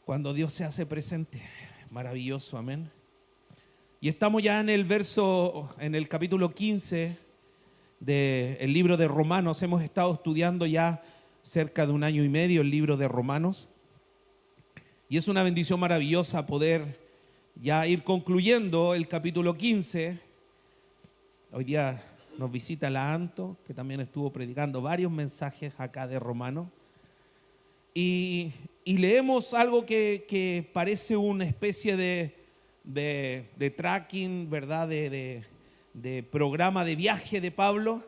Cuando Dios se hace presente, maravilloso, amén. Y estamos ya en el capítulo 15 del libro de Romanos. Hemos estado estudiando ya cerca de 1 año y medio el libro de Romanos. Y es una bendición maravillosa poder ya ir concluyendo el capítulo 15. Hoy día nos visita la Anto, que también estuvo predicando varios mensajes acá de Romanos. Y leemos algo que parece una especie de tracking, ¿verdad? De programa de viaje de Pablo,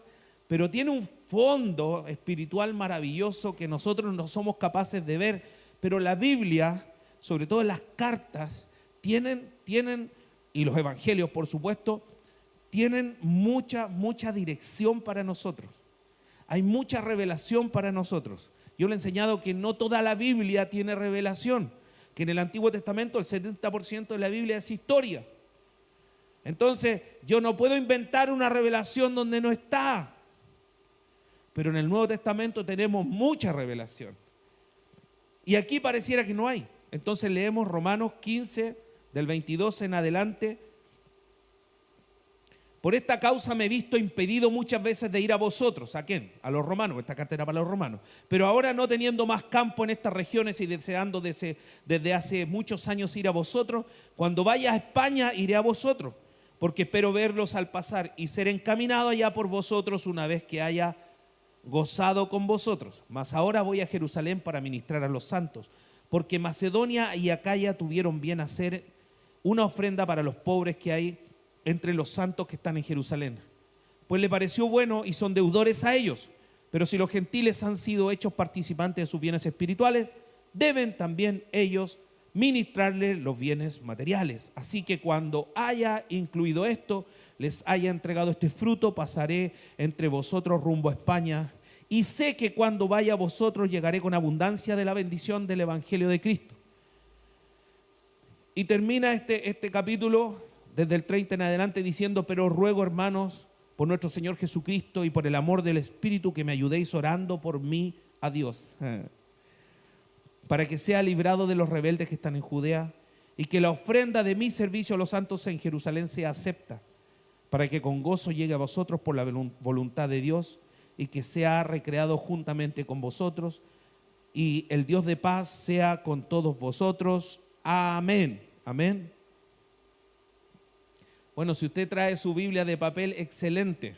pero tiene un fondo espiritual maravilloso que nosotros no somos capaces de ver. Pero la Biblia, sobre todo las cartas, tienen, y los evangelios por supuesto, tienen mucha dirección para nosotros. Hay mucha revelación para nosotros. Yo le he enseñado que no toda la Biblia tiene revelación, que en el Antiguo Testamento el 70% de la Biblia es historia. Entonces, yo no puedo inventar una revelación donde no está. Pero en el Nuevo Testamento tenemos mucha revelación. Y aquí pareciera que no hay. Entonces leemos Romanos 15, del 22 en adelante. Por esta causa me he visto impedido muchas veces de ir a vosotros. ¿A quién? A los romanos. Esta carta era para los romanos. Pero ahora, no teniendo más campo en estas regiones y deseando desde hace muchos años ir a vosotros, cuando vaya a España iré a vosotros, porque espero verlos al pasar y ser encaminado allá por vosotros una vez que haya gozado con vosotros. Mas ahora voy a Jerusalén para ministrar a los santos, porque Macedonia y Acaya tuvieron bien hacer una ofrenda para los pobres que hay entre los santos que están en Jerusalén. Pues le pareció bueno y son deudores a ellos. Pero si los gentiles han sido hechos participantes de sus bienes espirituales, deben también ellos ministrarles los bienes materiales. Así que cuando haya incluido esto, les haya entregado este fruto, pasaré entre vosotros rumbo a España. Y sé que cuando vaya a vosotros llegaré con abundancia de la bendición del Evangelio de Cristo. Y termina este capítulo desde el 30 en adelante diciendo: pero os ruego, hermanos, por nuestro Señor Jesucristo y por el amor del Espíritu, que me ayudéis orando por mí a Dios, para que sea librado de los rebeldes que están en Judea, y que la ofrenda de mi servicio a los santos en Jerusalén sea acepta, para que con gozo llegue a vosotros por la voluntad de Dios, y que sea recreado juntamente con vosotros, y el Dios de paz sea con todos vosotros. Amén. Amén. Bueno, si usted trae su Biblia de papel, excelente,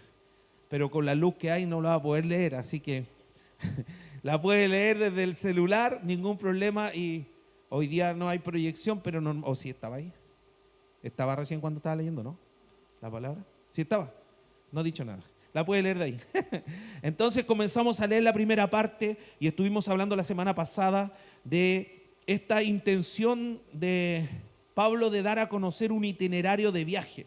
pero con la luz que hay no la va a poder leer, así que la puede leer desde el celular, ningún problema. Y hoy día no hay proyección, pero no, o sí estaba ahí. Estaba recién cuando estaba leyendo, ¿no? La palabra. Sí estaba. No he dicho nada. La puede leer de ahí. Entonces comenzamos a leer la primera parte y estuvimos hablando la semana pasada de esta intención de Pablo de dar a conocer un itinerario de viaje.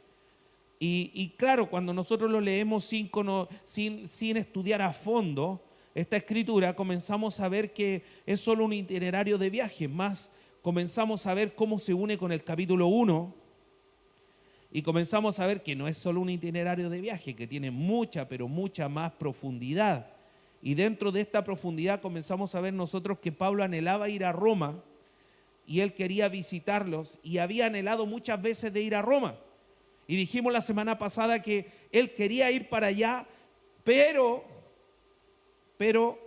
Y claro, cuando nosotros lo leemos sin estudiar a fondo esta escritura, comenzamos a ver que es solo un itinerario de viaje. Más comenzamos a ver cómo se une con el capítulo 1 y comenzamos a ver que no es solo un itinerario de viaje, que tiene mucha, pero mucha más profundidad. Y dentro de esta profundidad comenzamos a ver nosotros que Pablo anhelaba ir a Roma y él quería visitarlos y había anhelado muchas veces de ir a Roma. Y dijimos la semana pasada que él quería ir para allá, pero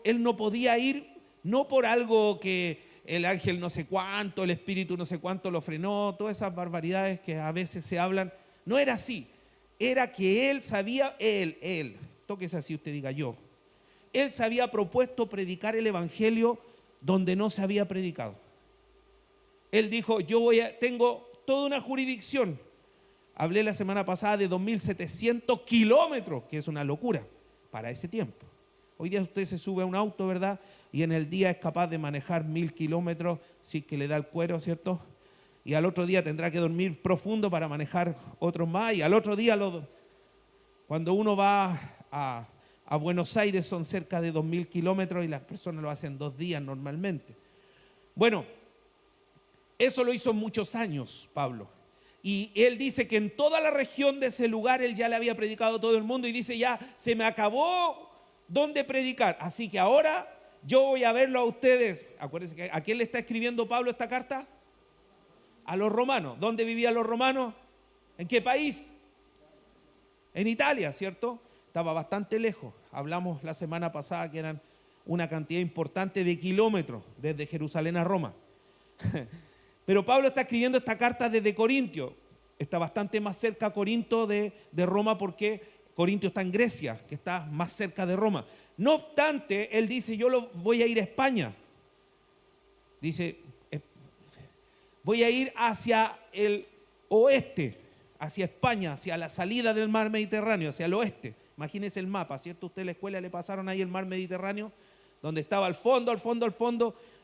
él no podía ir, no por algo que el ángel no sé cuánto, el espíritu no sé cuánto lo frenó, todas esas barbaridades que a veces se hablan. No era así, era que él sabía, él, tóquese así, usted diga yo. Él se había propuesto predicar el evangelio donde no se había predicado. Él dijo: tengo toda una jurisdicción. Hablé la semana pasada de 2.700 kilómetros, que es una locura para ese tiempo. Hoy día usted se sube a un auto, ¿verdad? Y en el día es capaz de manejar 1.000 kilómetros, sí que le da el cuero, ¿cierto? Y al otro día tendrá que dormir profundo para manejar otros más. Y al otro día, cuando uno va a Buenos Aires, son cerca de 2.000 kilómetros y las personas lo hacen 2 días normalmente. Bueno, eso lo hizo muchos años Pablo. Y él dice que en toda la región de ese lugar él ya le había predicado a todo el mundo y dice: ya se me acabó dónde predicar, así que ahora yo voy a verlo a ustedes. Acuérdense que ¿a quién le está escribiendo Pablo esta carta? A los romanos. ¿Dónde vivían los romanos? ¿En qué país? En Italia, ¿cierto? Estaba bastante lejos. Hablamos la semana pasada que eran una cantidad importante de kilómetros desde Jerusalén a Roma. Pero Pablo está escribiendo esta carta desde Corintio. Está bastante más cerca Corinto de Roma porque Corintio está en Grecia, que está más cerca de Roma. No obstante, él dice, voy a ir a España. Dice, voy a ir hacia el oeste, hacia España, hacia la salida del mar Mediterráneo, hacia el oeste. Imagínense el mapa, ¿cierto? Usted en la escuela le pasaron ahí el mar Mediterráneo, donde estaba al fondo,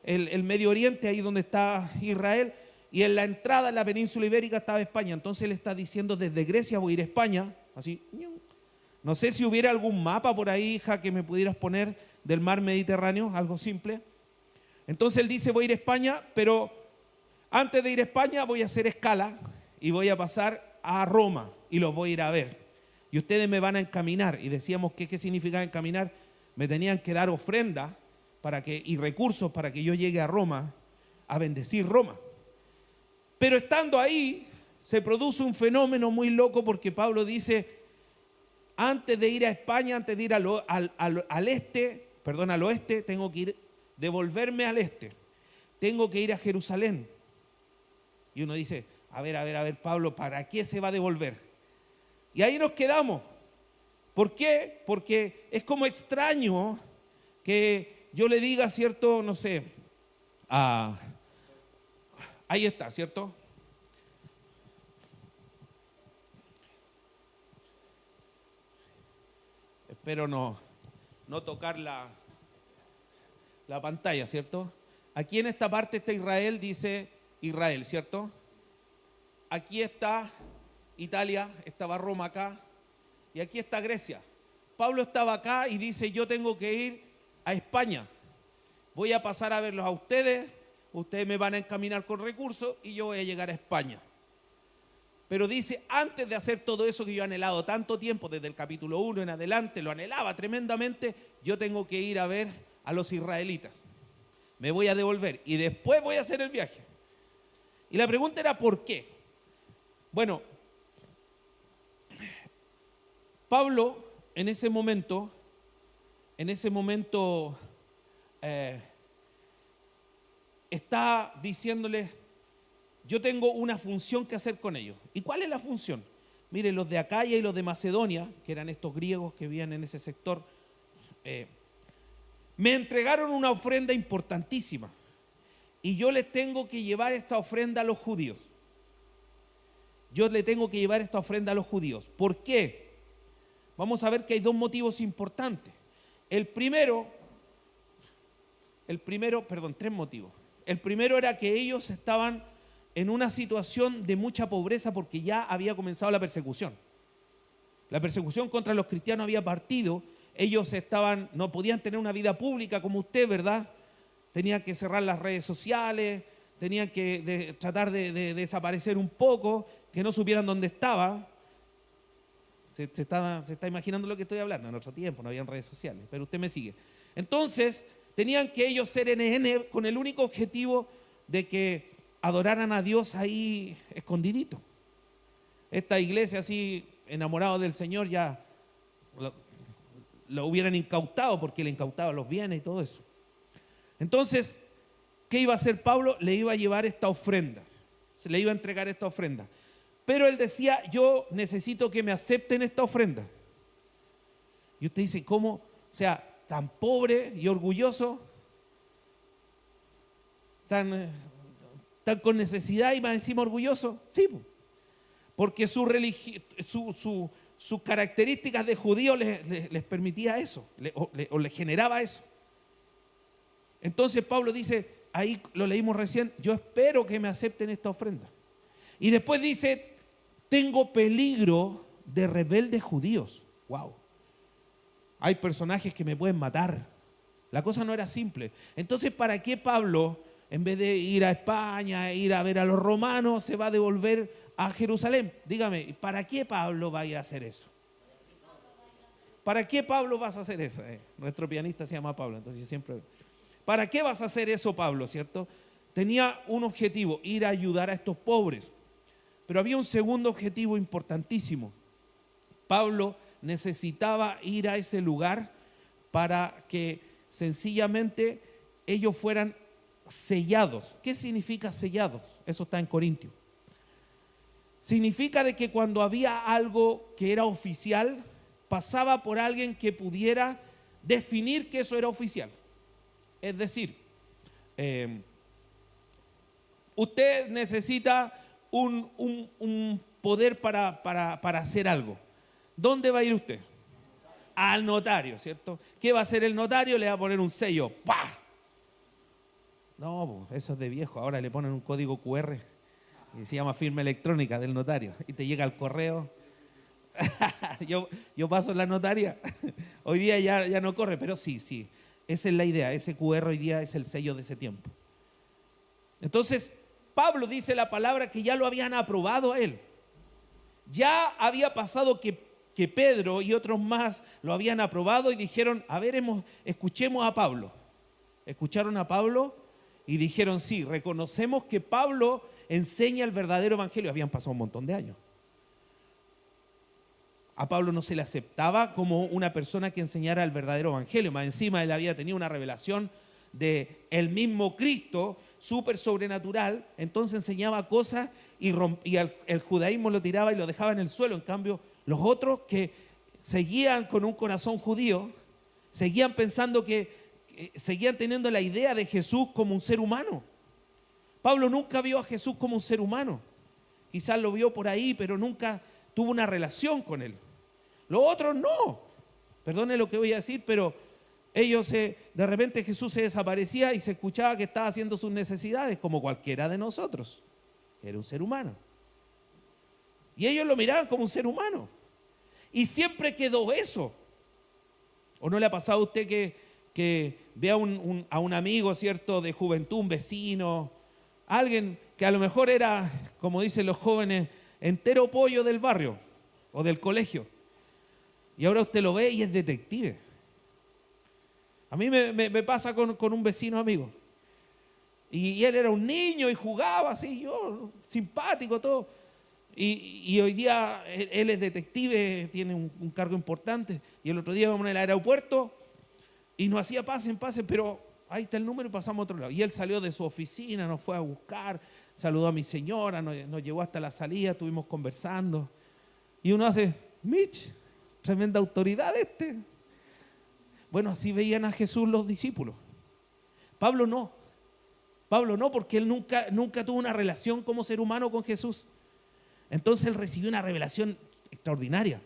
el Medio Oriente, ahí donde está Israel, y en la entrada en la península ibérica estaba España. Entonces él está diciendo, desde Grecia voy a ir a España, así. No sé si hubiera algún mapa por ahí, hija, que me pudieras poner del mar Mediterráneo, algo simple. Entonces él dice, voy a ir a España, pero antes de ir a España voy a hacer escala y voy a pasar a Roma y los voy a ir a ver. Y ustedes me van a encaminar. Y decíamos que qué significaba encaminar. Me tenían que dar ofrenda y recursos para que yo llegue a Roma a bendecir Roma. Pero estando ahí se produce un fenómeno muy loco porque Pablo dice, antes de ir a España, antes de ir al oeste, tengo que devolverme al este. Tengo que ir a Jerusalén. Y uno dice, a ver, Pablo, ¿para qué se va a devolver? Y ahí nos quedamos. ¿Por qué? Porque es como extraño que yo le diga, ¿cierto? No sé, ahí está, ¿cierto? Espero no tocar la pantalla, ¿cierto? Aquí en esta parte está Israel, dice Israel, ¿cierto? Aquí está Italia, estaba Roma acá, y aquí está Grecia. Pablo estaba acá y dice, yo tengo que ir a España. Voy a pasar a verlos a ustedes me van a encaminar con recursos y yo voy a llegar a España. Pero dice, antes de hacer todo eso que yo he anhelado tanto tiempo, desde el capítulo 1 en adelante, lo anhelaba tremendamente, yo tengo que ir a ver a los israelitas. Me voy a devolver y después voy a hacer el viaje. Y la pregunta era, ¿por qué? Bueno, Pablo en ese momento, está diciéndole, yo tengo una función que hacer con ellos. ¿Y cuál es la función? Mire, los de Acaya y los de Macedonia, que eran estos griegos que vivían en ese sector, me entregaron una ofrenda importantísima. Y yo les tengo que llevar esta ofrenda a los judíos. Yo le tengo que llevar esta ofrenda a los judíos. ¿Por qué? Vamos a ver que hay dos motivos importantes. Tres motivos. El primero era que ellos estaban en una situación de mucha pobreza porque ya había comenzado la persecución. La persecución contra los cristianos había partido. Ellos no podían tener una vida pública como usted, ¿verdad? Tenían que cerrar las redes sociales, tenían que tratar de desaparecer un poco, que no supieran dónde estaba. Se está imaginando lo que estoy hablando. En otro tiempo no habían redes sociales, pero usted me sigue. Entonces, tenían que ellos ser NN con el único objetivo de que adoraran a Dios ahí escondidito. Esta iglesia así, enamorado del Señor, ya lo hubieran incautado porque le incautaban los bienes y todo eso. Entonces, ¿qué iba a hacer Pablo? Le iba a llevar esta ofrenda. Se le iba a entregar esta ofrenda. Pero él decía, yo necesito que me acepten esta ofrenda. Y usted dice, ¿cómo? O sea, tan pobre y orgulloso, tan con necesidad y más encima orgulloso. Sí, porque sus características de judío les permitía eso, o les generaba eso. Entonces Pablo dice, ahí lo leímos recién, yo espero que me acepten esta ofrenda. Y después dice, tengo peligro de rebeldes judíos. Wow. Hay personajes que me pueden matar. La cosa no era simple. Entonces, ¿para qué Pablo, en vez de ir a España, ir a ver a los romanos, se va a devolver a Jerusalén? Dígame, ¿para qué Pablo va a ir a hacer eso? ¿Para qué Pablo vas a hacer eso? Nuestro pianista se llama Pablo, entonces yo siempre... ¿Para qué vas a hacer eso, Pablo? ¿Cierto? Tenía un objetivo, ir a ayudar a estos pobres. Pero había un segundo objetivo importantísimo. Pablo necesitaba ir a ese lugar para que sencillamente ellos fueran sellados. ¿Qué significa sellados? Eso está en Corintios. Significa de que cuando había algo que era oficial, pasaba por alguien que pudiera definir que eso era oficial. Es decir, usted necesita un poder para hacer algo. ¿Dónde va a ir usted? Al notario, ¿cierto? ¿Qué va a hacer el notario? Le va a poner un sello. ¡Pah! No, eso es de viejo. Ahora le ponen un código QR y se llama firma electrónica del notario y te llega al correo. yo paso en la notaria. Hoy día ya no corre, pero sí. Esa es la idea. Ese QR hoy día es el sello de ese tiempo. Entonces, Pablo dice la palabra que ya lo habían aprobado a él. Ya había pasado que Pedro y otros más lo habían aprobado y dijeron, a ver, escuchemos a Pablo. Escucharon a Pablo y dijeron, sí, reconocemos que Pablo enseña el verdadero evangelio. Habían pasado un montón de años. A Pablo no se le aceptaba como una persona que enseñara el verdadero evangelio. Más encima él había tenido una revelación de el mismo Cristo, súper sobrenatural. Entonces enseñaba cosas y el judaísmo lo tiraba y lo dejaba en el suelo. En cambio, los otros que seguían con un corazón judío, seguían pensando seguían teniendo la idea de Jesús como un ser humano. Pablo nunca vio a Jesús como un ser humano. Quizás lo vio por ahí, pero nunca tuvo una relación con él. Los otros no. Perdone lo que voy a decir, pero ellos de repente Jesús se desaparecía y se escuchaba que estaba haciendo sus necesidades como cualquiera de nosotros. Era un ser humano. Y ellos lo miraban como un ser humano. Y siempre quedó eso. ¿O no le ha pasado a usted que ve a un amigo, ¿cierto?, de juventud, un vecino, alguien que a lo mejor era, como dicen los jóvenes, entero pollo del barrio o del colegio? Y ahora usted lo ve y es detective. A mí me pasa con un vecino amigo. Y él era un niño y jugaba así, yo, simpático, todo. Y hoy día él es detective, tiene un cargo importante. Y el otro día íbamos en el aeropuerto y nos hacía pasen, pero ahí está el número y pasamos a otro lado. Y él salió de su oficina, nos fue a buscar, saludó a mi señora, nos llevó hasta la salida, estuvimos conversando. Y uno hace, Mitch, tremenda autoridad este. Bueno, así veían a Jesús los discípulos. Pablo no, porque él nunca tuvo una relación como ser humano con Jesús. Entonces él recibió una revelación extraordinaria.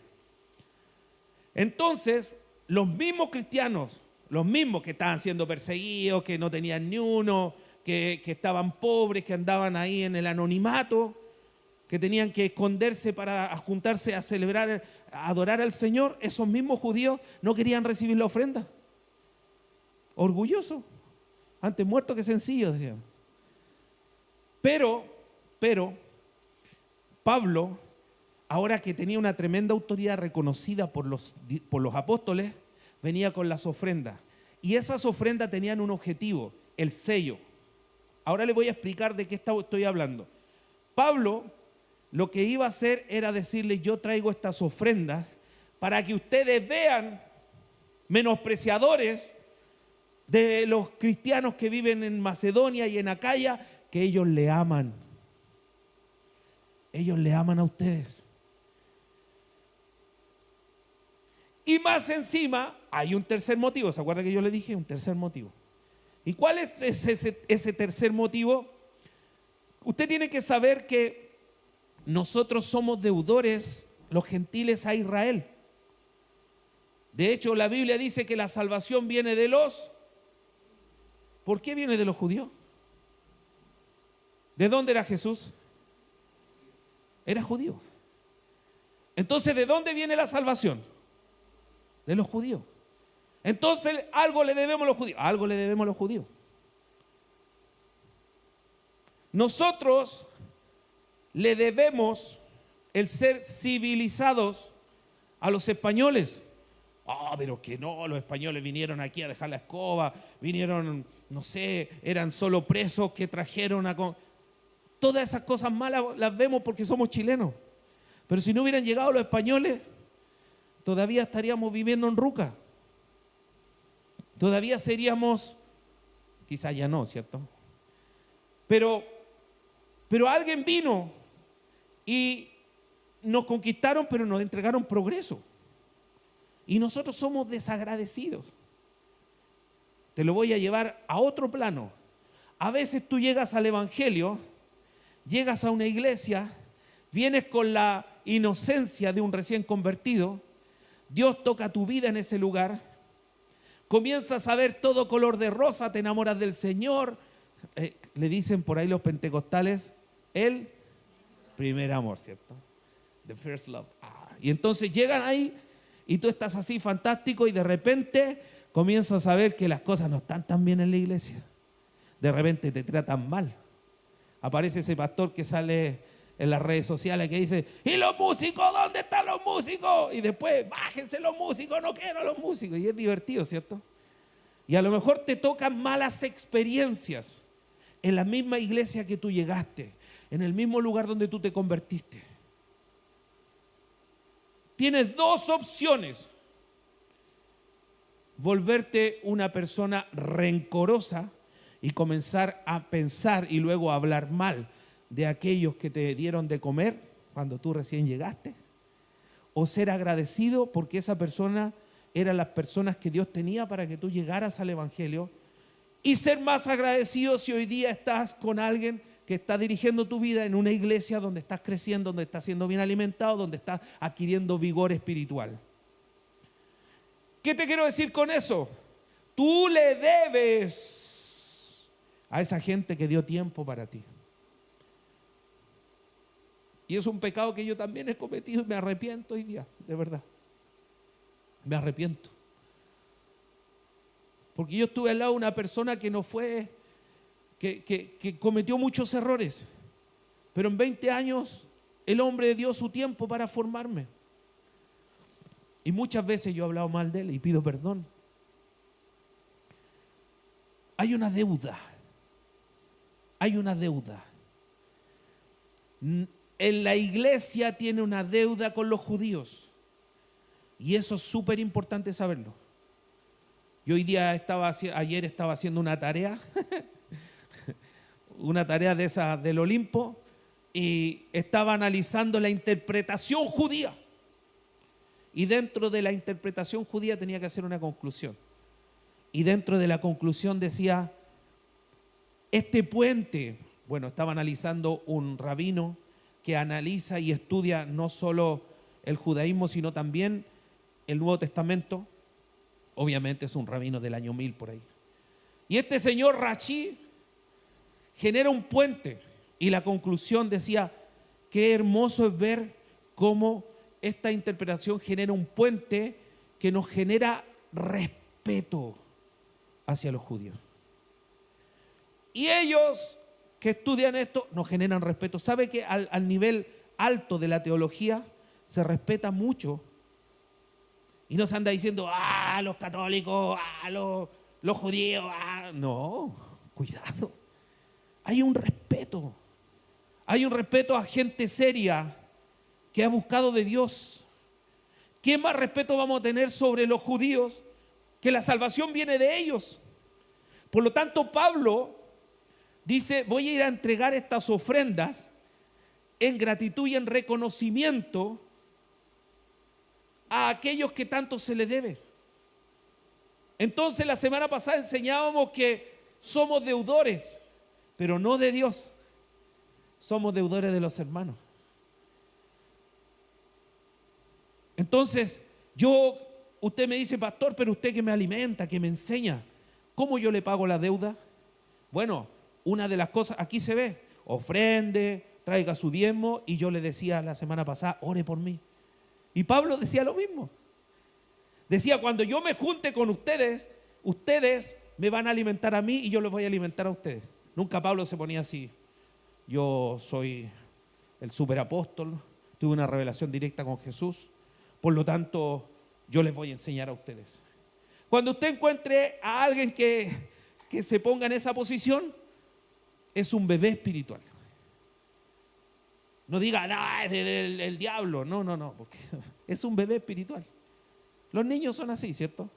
Entonces, los mismos cristianos, los mismos que estaban siendo perseguidos, que no tenían ni uno, que estaban pobres, que andaban ahí en el anonimato, que tenían que esconderse para juntarse a celebrar, a adorar al Señor, esos mismos judíos no querían recibir la ofrenda. Orgulloso, antes muerto que sencillo, decían. Pero, Pablo, ahora que tenía una tremenda autoridad reconocida por los apóstoles, venía con las ofrendas. Y esas ofrendas tenían un objetivo, el sello. Ahora les voy a explicar de qué estoy hablando. Pablo lo que iba a hacer era decirle, yo traigo estas ofrendas para que ustedes vean, menospreciadores de los cristianos que viven en Macedonia y en Acaya, que ellos le aman. Ellos le aman a ustedes. Y más encima, hay un tercer motivo. ¿Se acuerda que yo le dije? Un tercer motivo. ¿Y cuál es ese tercer motivo? Usted tiene que saber que nosotros somos deudores, los gentiles, a Israel. De hecho, la Biblia dice que la salvación viene de los... ¿Por qué viene de los judíos? ¿De dónde era Jesús? Era judío. Entonces, ¿de dónde viene la salvación? De los judíos. Entonces, algo le debemos a los judíos. Algo le debemos a los judíos. Nosotros le debemos el ser civilizados a los españoles. Pero que no, los españoles vinieron aquí a dejar la escoba, vinieron no sé, eran solo presos que trajeron todas esas cosas malas las vemos porque somos chilenos. Pero si no hubieran llegado los españoles, todavía estaríamos viviendo en ruca. Todavía seríamos, quizás ya no, ¿cierto? Pero alguien vino y nos conquistaron, pero nos entregaron progreso. Y nosotros somos desagradecidos. Te lo voy a llevar a otro plano. A veces tú llegas al evangelio, llegas a una iglesia, vienes con la inocencia de un recién convertido, Dios toca tu vida en ese lugar, comienzas a ver todo color de rosa, te enamoras del Señor, le dicen por ahí los pentecostales, el primer amor, ¿cierto? The first love. Y entonces llegan ahí y tú estás así fantástico y de repente comienzas a ver que las cosas no están tan bien en la iglesia. De repente te tratan mal. Aparece ese pastor que sale en las redes sociales que dice, ¿y los músicos? ¿Dónde están los músicos? Y después, bájense los músicos, no quiero los músicos. Y es divertido, ¿cierto? Y a lo mejor te tocan malas experiencias en la misma iglesia que tú llegaste, en el mismo lugar donde tú te convertiste. Tienes dos opciones: volverte una persona rencorosa y comenzar a pensar y luego a hablar mal de aquellos que te dieron de comer cuando tú recién llegaste, o ser agradecido porque esa persona eran las personas que Dios tenía para que tú llegaras al evangelio, y ser más agradecido si hoy día estás con alguien que está dirigiendo tu vida en una iglesia donde estás creciendo, donde estás siendo bien alimentado, donde estás adquiriendo vigor espiritual. ¿Qué te quiero decir con eso? Tú le debes a esa gente que dio tiempo para ti. Y es un pecado que yo también he cometido y me arrepiento hoy día, de verdad. Me arrepiento. Porque yo estuve al lado de una persona que no fue, que cometió muchos errores. Pero en 20 años el hombre dio su tiempo para formarme. Y muchas veces yo he hablado mal de él y pido perdón. Hay una deuda. Hay una deuda. En la iglesia tiene una deuda con los judíos. Y eso es súper importante saberlo. Yo ayer estaba haciendo una tarea, una tarea de esa del Olimpo, y estaba analizando la interpretación judía. Y dentro de la interpretación judía tenía que hacer una conclusión. Y dentro de la conclusión decía, este puente, bueno, estaba analizando un rabino que analiza y estudia no solo el judaísmo, sino también el Nuevo Testamento. Obviamente es un rabino del año 1000 por ahí. Y este señor Rashi genera un puente. Y la conclusión decía, qué hermoso es ver cómo esta interpretación genera un puente que nos genera respeto hacia los judíos. Y ellos que estudian esto nos generan respeto. ¿Sabe que al nivel alto de la teología se respeta mucho? Y no se anda diciendo, los católicos, los judíos, no, cuidado. Hay un respeto. Hay un respeto a gente seria que ha buscado de Dios. ¿Qué más respeto vamos a tener sobre los judíos? Que la salvación viene de ellos. Por lo tanto, Pablo dice, voy a ir a entregar estas ofrendas en gratitud y en reconocimiento a aquellos que tanto se les debe. Entonces, la semana pasada enseñábamos que somos deudores, pero no de Dios. Somos deudores de los hermanos. Entonces, usted me dice, pastor, pero usted que me alimenta, que me enseña, ¿cómo yo le pago la deuda? Bueno, una de las cosas, aquí se ve, ofrende, traiga su diezmo, y yo le decía la semana pasada, ore por mí. Y Pablo decía lo mismo. Decía, cuando yo me junte con ustedes, ustedes me van a alimentar a mí y yo los voy a alimentar a ustedes. Nunca Pablo se ponía así. Yo soy el superapóstol, tuve una revelación directa con Jesús, por lo tanto, yo les voy a enseñar a ustedes. Cuando usted encuentre a alguien que que se ponga en esa posición es un bebé espiritual. No diga, no, es del diablo. No, no, no, porque es un bebé espiritual. Los niños son así, ¿cierto?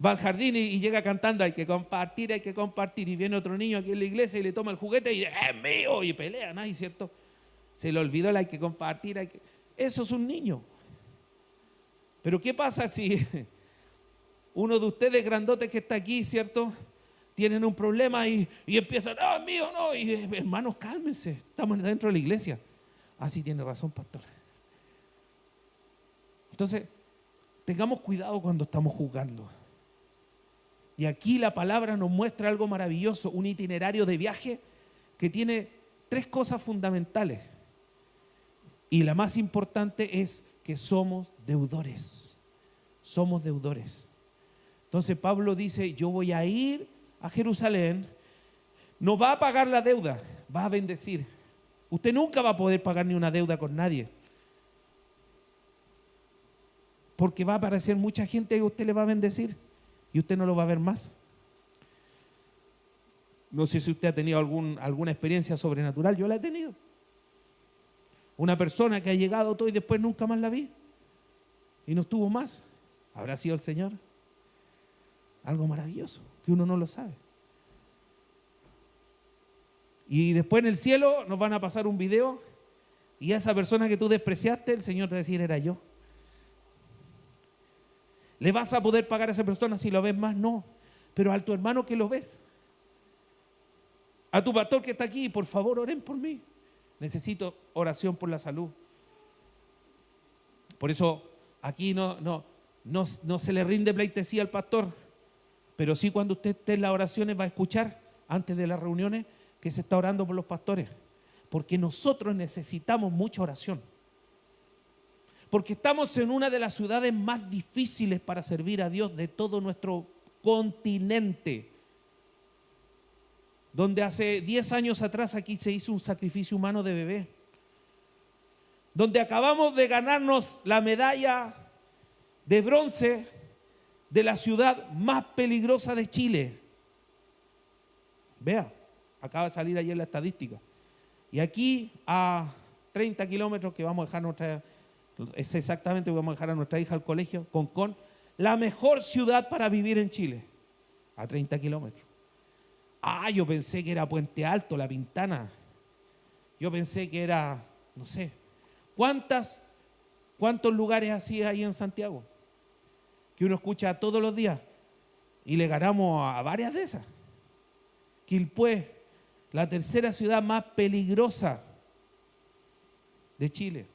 Va al jardín y llega cantando, hay que compartir, hay que compartir. Y viene otro niño aquí en la iglesia y le toma el juguete y dice, es mío, y pelean ahí, ¿cierto? Se le olvidó el hay que compartir. Eso es un niño. Pero ¿qué pasa si uno de ustedes grandotes que está aquí, ¿cierto? Tienen un problema y empiezan, no, es mío, no. Y hermanos, cálmense, estamos dentro de la iglesia. Ah, sí, tiene razón, pastor. Entonces, tengamos cuidado cuando estamos juzgando. Y aquí la palabra nos muestra algo maravilloso, un itinerario de viaje que tiene 3 cosas fundamentales. Y la más importante es que somos deudores. Somos deudores. Entonces Pablo dice, yo voy a ir a Jerusalén, no va a pagar la deuda, va a bendecir. Usted nunca va a poder pagar ni una deuda con nadie. Porque va a aparecer mucha gente que usted le va a bendecir y usted no lo va a ver más. No sé si usted ha tenido alguna experiencia sobrenatural, yo la he tenido. Una persona que ha llegado todo y después nunca más la vi y no estuvo más. ¿Habrá sido el Señor? Algo maravilloso, que uno no lo sabe. Y después en el cielo nos van a pasar un video y a esa persona que tú despreciaste, el Señor te va a decir, era yo. ¿Le vas a poder pagar a esa persona si lo ves más? No. Pero a tu hermano que lo ves, a tu pastor que está aquí, por favor, oren por mí. Necesito oración por la salud. Por eso aquí no se le rinde pleitesía al pastor, pero sí cuando usted esté en las oraciones va a escuchar antes de las reuniones que se está orando por los pastores, porque nosotros necesitamos mucha oración. Porque estamos en una de las ciudades más difíciles para servir a Dios de todo nuestro continente. Donde hace 10 años atrás aquí se hizo un sacrificio humano de bebé. Donde acabamos de ganarnos la medalla de bronce de la ciudad más peligrosa de Chile. Vea, acaba de salir ayer la estadística. Y aquí a 30 kilómetros que vamos a dejar es exactamente que vamos a dejar a nuestra hija al colegio, Concón, la mejor ciudad para vivir en Chile, a 30 kilómetros. Ah, yo pensé que era Puente Alto, La Pintana. Yo pensé que era, no sé, ¿cuántos lugares así hay en Santiago? Que uno escucha todos los días y le ganamos a varias de esas. Quilpué, la tercera ciudad más peligrosa de Chile.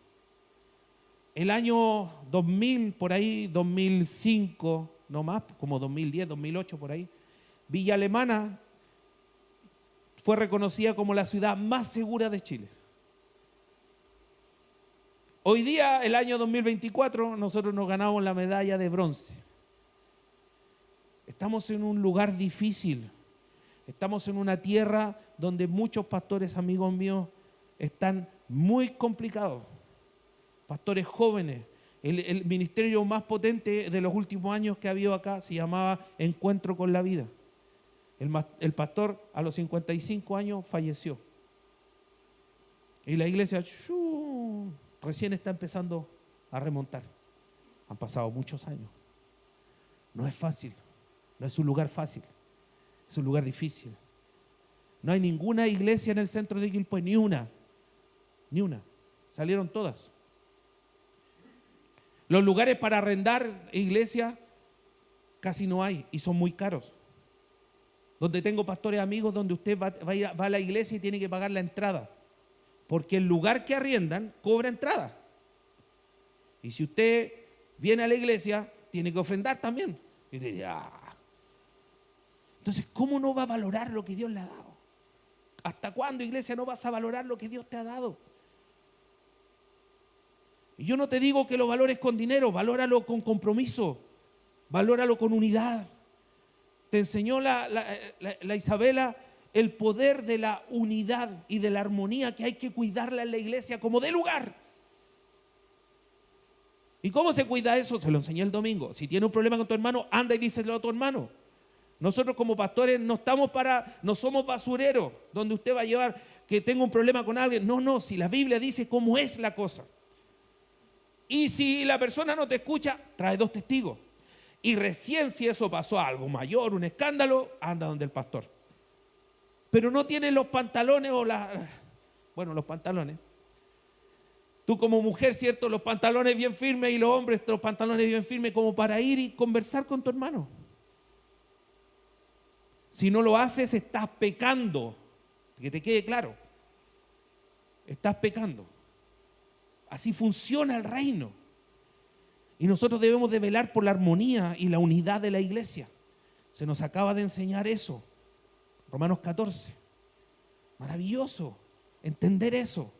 El año 2000, por ahí, 2005, no más, como 2010, 2008, por ahí, Villa Alemana fue reconocida como la ciudad más segura de Chile. Hoy día, el año 2024, nosotros nos ganamos la medalla de bronce. Estamos en un lugar difícil. Estamos en una tierra donde muchos pastores, amigos míos, están muy complicados. Pastores jóvenes. El ministerio más potente de los últimos años que ha habido acá se llamaba Encuentro con la Vida. El pastor a los 55 años falleció. Y la iglesia recién está empezando a remontar. Han pasado muchos años. No es fácil, no es un lugar fácil, es un lugar difícil. No hay ninguna iglesia en el centro de Quilpué, ni una. Salieron todas. Los lugares para arrendar iglesia casi no hay y son muy caros. Donde tengo pastores amigos donde usted va a la iglesia y tiene que pagar la entrada. Porque el lugar que arriendan cobra entrada. Y si usted viene a la iglesia, tiene que ofrendar también. Y le dice, Entonces, ¿cómo no va a valorar lo que Dios le ha dado? ¿Hasta cuándo, iglesia, no vas a valorar lo que Dios te ha dado? Y yo no te digo que lo valores con dinero, valóralo con compromiso, valóralo con unidad. Te enseñó la Isabela el poder de la unidad y de la armonía que hay que cuidarla en la iglesia como de lugar. ¿Y cómo se cuida eso? Se lo enseñé el domingo. Si tiene un problema con tu hermano, anda y díselo a tu hermano. Nosotros como pastores no somos basureros, donde usted va a llevar que tenga un problema con alguien. No, si la Biblia dice cómo es la cosa. Y si la persona no te escucha, trae 2 testigos. Y recién si eso pasó a algo mayor, un escándalo, anda donde el pastor. Pero no tiene los pantalones los pantalones. Tú como mujer, ¿cierto? Los pantalones bien firmes y los hombres los pantalones bien firmes como para ir y conversar con tu hermano. Si no lo haces, estás pecando. Que te quede claro. Estás pecando. Así funciona el reino. Y nosotros debemos de velar por la armonía y la unidad de la iglesia. Se nos acaba de enseñar eso. Romanos 14. Maravilloso entender eso.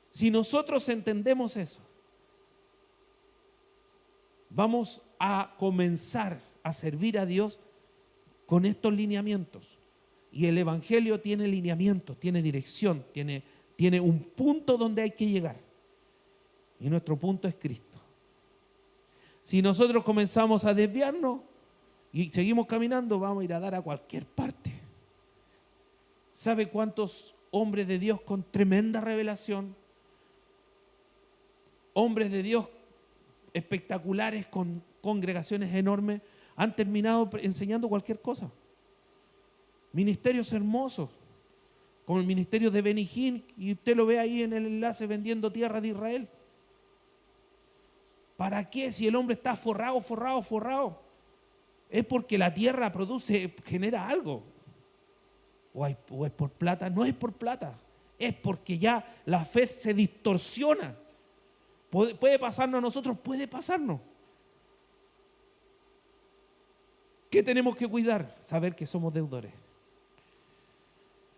Si nosotros entendemos eso, vamos a comenzar a servir a Dios con estos lineamientos. Y el Evangelio tiene lineamientos, tiene dirección, tiene un punto donde hay que llegar. Y nuestro punto es Cristo. Si nosotros comenzamos a desviarnos y seguimos caminando, vamos a ir a dar a cualquier parte. ¿Sabe cuántos hombres de Dios con tremenda revelación? Hombres de Dios espectaculares con congregaciones enormes han terminado enseñando cualquier cosa. Ministerios hermosos, como el ministerio de Benny Hinn, y usted lo ve ahí en el enlace vendiendo tierra de Israel. ¿Para qué? Si el hombre está forrado. Es porque la tierra genera algo. O es por plata. No es por plata. Es porque ya la fe se distorsiona. ¿Puede pasarnos a nosotros? Puede pasarnos. ¿Qué tenemos que cuidar? Saber que somos deudores.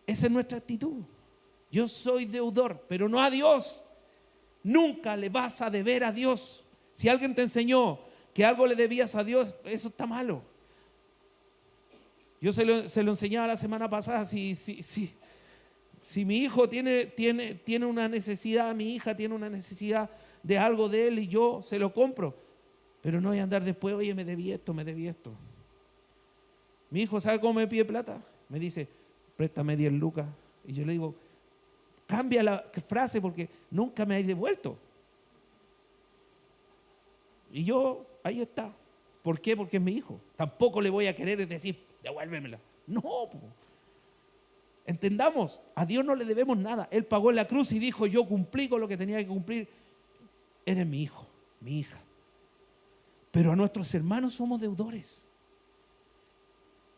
Esa es nuestra actitud. Yo soy deudor, pero no a Dios. Nunca le vas a deber a Dios. Si alguien te enseñó que algo le debías a Dios, eso está malo. Yo se lo enseñaba la semana pasada. Si mi hijo tiene una necesidad, mi hija tiene una necesidad de algo de él y yo se lo compro, pero no voy a andar después, oye, me debí esto. Mi hijo, ¿sabe cómo me pide plata? Me dice, préstame 10 lucas. Y yo le digo, cambia la frase porque nunca me has devuelto. Y yo, ahí está. ¿Por qué? Porque es mi hijo. Tampoco le voy a querer decir, devuélvemela. No, entendamos, a Dios no le debemos nada. Él pagó en la cruz y dijo, yo cumplí con lo que tenía que cumplir. Eres mi hijo, mi hija. Pero a nuestros hermanos somos deudores.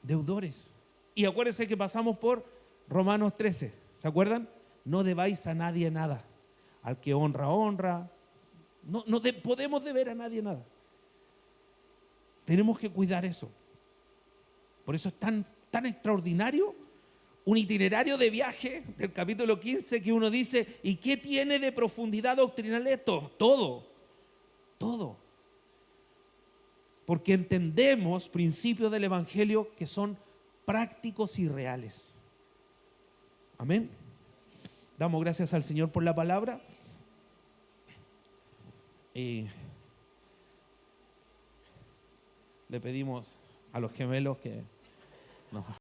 Deudores. Y acuérdense que pasamos por Romanos 13. ¿Se acuerdan? No debáis a nadie nada. Al que honra, honra. No podemos deber a nadie nada. Tenemos que cuidar eso. Por eso es tan extraordinario un itinerario de viaje del capítulo 15 que uno dice, ¿y qué tiene de profundidad doctrinal esto? Todo. Porque entendemos principios del Evangelio que son prácticos y reales. Amén. Damos gracias al Señor por la palabra. Y le pedimos a los gemelos que nos